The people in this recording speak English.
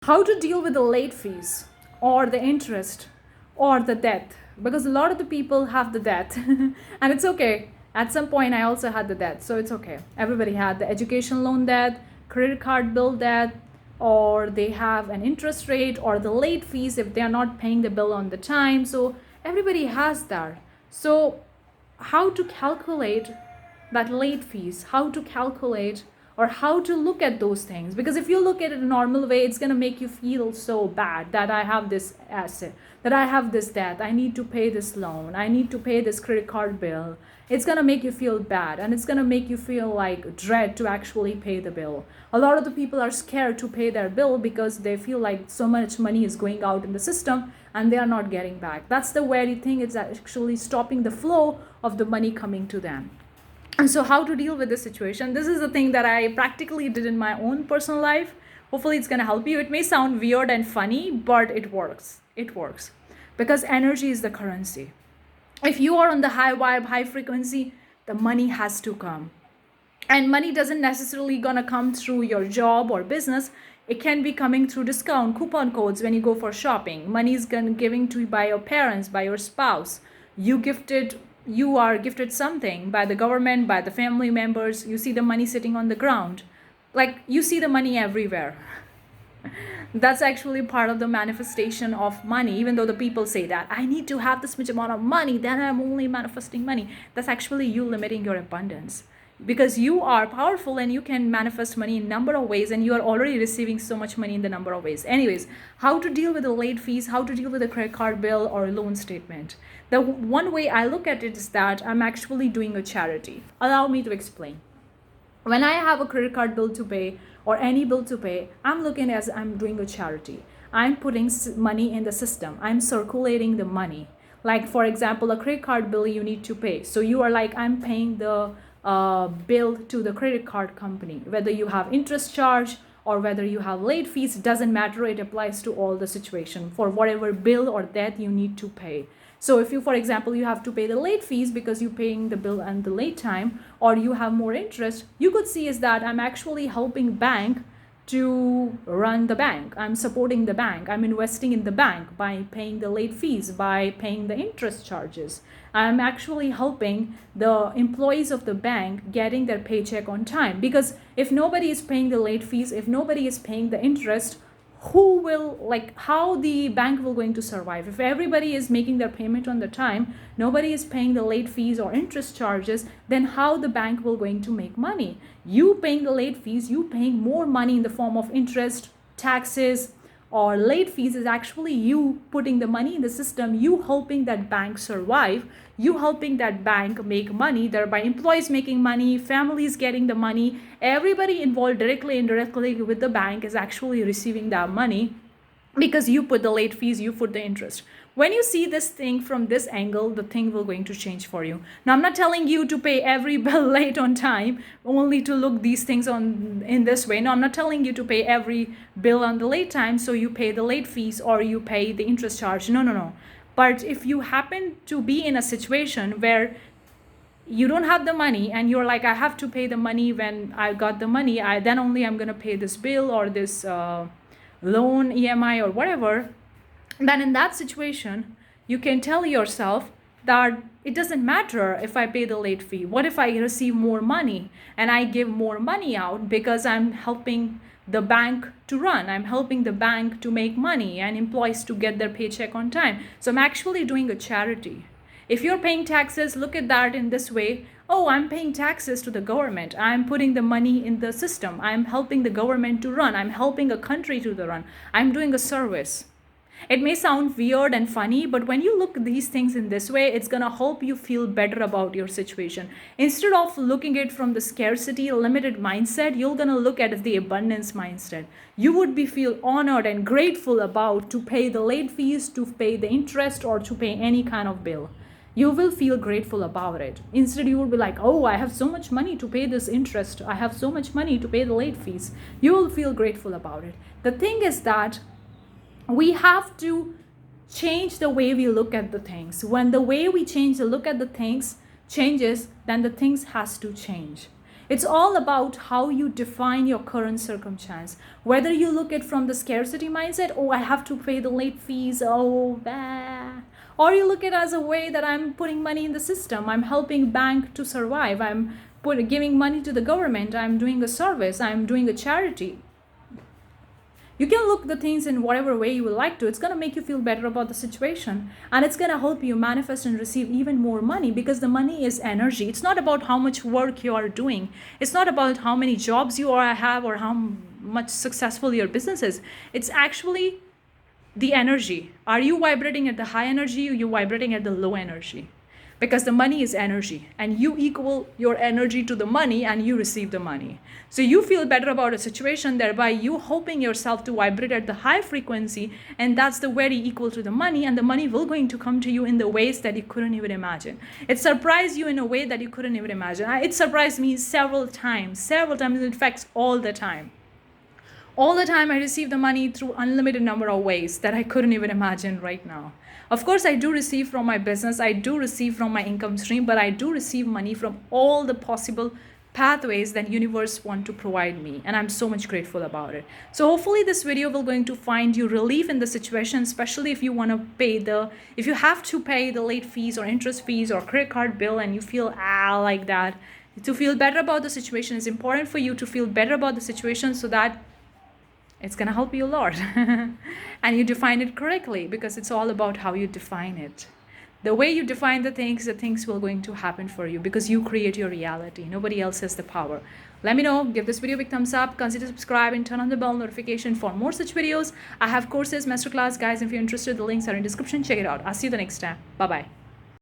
How to deal with the late fees or the interest or the debt, because a lot of the people have the debt and it's okay. At some point I also had the debt, so it's okay. Everybody had the education loan debt, credit card bill debt, or they have an interest rate or the late fees if they are not paying the bill on the time. So everybody has that. So how to calculate that late fees, how to calculate or how to look at those things. Because if you look at it a normal way, it's going to make you feel so bad that I have this asset, that I have this debt, I need to pay this loan, I need to pay this credit card bill. It's going to make you feel bad, and it's going to make you feel like dread to actually pay the bill. A lot of the people are scared to pay their bill because they feel like so much money is going out in the system and they are not getting back. That's the very thing, it's actually stopping the flow of the money coming to them. And so how to deal with this situation, this is the thing that I practically did in my own personal life. Hopefully it's going to help you. It may sound weird and funny, but it works because energy is the currency. If you are on the high vibe, high frequency, the money has to come. And money doesn't necessarily gonna come through your job or business. It can be coming through discount coupon codes when you go for shopping. Money is gonna giving to you by your parents, by your spouse. You are gifted something by the government, by the family members. You see the money sitting on the ground. Like you see the money everywhere. That's actually part of the manifestation of money. Even though the people say that I need to have this much amount of money, then I'm only manifesting money. That's actually you limiting your abundance, because you are powerful and you can manifest money in number of ways, and you are already receiving so much money in the number of ways. Anyways, how to deal with the late fees, how to deal with a credit card bill or a loan statement. The one way I look at it is that I'm actually doing a charity. Allow me to explain. When I have a credit card bill to pay or any bill to pay, I'm looking as I'm doing a charity. I'm putting money in the system. I'm circulating the money. Like for example, a credit card bill you need to pay. So you are like, I'm paying the bill to the credit card company. Whether you have interest charge or whether you have late fees, doesn't matter. It applies to all the situation for whatever bill or debt you need to pay. So if you, for example, you have to pay the late fees because you're paying the bill and the late time, or you have more interest, you could see is that I'm actually helping bank to run the bank. I'm supporting the bank. I'm investing in the bank by paying the late fees, by paying the interest charges. I'm actually helping the employees of the bank getting their paycheck on time. Because if nobody is paying the late fees, if nobody is paying the interest, who will, like, how the bank will going to survive? If everybody is making their payment on the time, nobody is paying the late fees or interest charges, then how the bank will going to make money? You paying the late fees, you paying more money in the form of interest, taxes, or late fees is actually you putting the money in the system, you helping that bank survive, you helping that bank make money, thereby employees making money, families getting the money, everybody involved directly indirectly with the bank is actually receiving that money, because you put the late fees, you put the interest. When you see this thing from this angle, the thing will going to change for you. Now I'm not telling you to pay every bill late on time only to look these things on in this way. No, I'm not telling you to pay every bill on the late time so you pay the late fees or you pay the interest charge. No. But if you happen to be in a situation where you don't have the money and you're like, I have to pay the money when I got the money, then only I'm going to pay this bill or this loan, EMI or whatever, then in that situation, you can tell yourself that it doesn't matter if I pay the late fee. What if I receive more money and I give more money out because I'm helping the bank to run, I'm helping the bank to make money and employees to get their paycheck on time. So I'm actually doing a charity. If you're paying taxes, look at that in this way. Oh, I'm paying taxes to the government. I'm putting the money in the system. I'm helping the government to run. I'm helping a country to the run. I'm doing a service. It may sound weird and funny, but when you look at these things in this way, it's going to help you feel better about your situation. Instead of looking at it from the scarcity, limited mindset, you're going to look at it the abundance mindset. You would be feel honored and grateful about to pay the late fees, to pay the interest, or to pay any kind of bill. You will feel grateful about it. Instead, you will be like, oh, I have so much money to pay this interest. I have so much money to pay the late fees. You will feel grateful about it. The thing is that we have to change the way we look at the things. When the way we change the look at the things changes, then the things has to change. It's all about how you define your current circumstance. Whether you look at from the scarcity mindset, oh, I have to pay the late fees, oh, bah. Or you look at it as a way that I'm putting money in the system, I'm helping bank to survive, I'm giving money to the government, I'm doing a service, I'm doing a charity. You can look the things in whatever way you would like to. It's going to make you feel better about the situation, and it's going to help you manifest and receive even more money, because the money is energy. It's not about how much work you are doing. It's not about how many jobs you have or how much successful your business is. It's actually the energy. Are you vibrating at the high energy, or you vibrating at the low energy? Because the money is energy, and you equal your energy to the money, and you receive the money. So you feel better about a situation, thereby you hoping yourself to vibrate at the high frequency, and that's the very equal to the money, and the money will going to come to you in the ways that you couldn't even imagine. It surprised you in a way that you couldn't even imagine. It surprised me several times, in fact, all the time. All the time I receive the money through unlimited number of ways that I couldn't even imagine right now. Of course, I do receive from my business, I do receive from my income stream, but I do receive money from all the possible pathways that universe want to provide me, and I'm so much grateful about it. So hopefully this video will going to find you relief in the situation, especially if you want to if you have to pay the late fees or interest fees or credit card bill, and you feel like that. To feel better about the situation, is important for you to feel better about the situation, so that it's going to help you a lot. And you define it correctly, because it's all about how you define it. The way you define the things will going to happen for you, because you create your reality. Nobody else has the power. Let me know. Give this video a big thumbs up. Consider subscribe and turn on the bell notification for more such videos. I have courses, masterclass, guys. If you're interested, the links are in description. Check it out. I'll see you the next time. Bye-bye.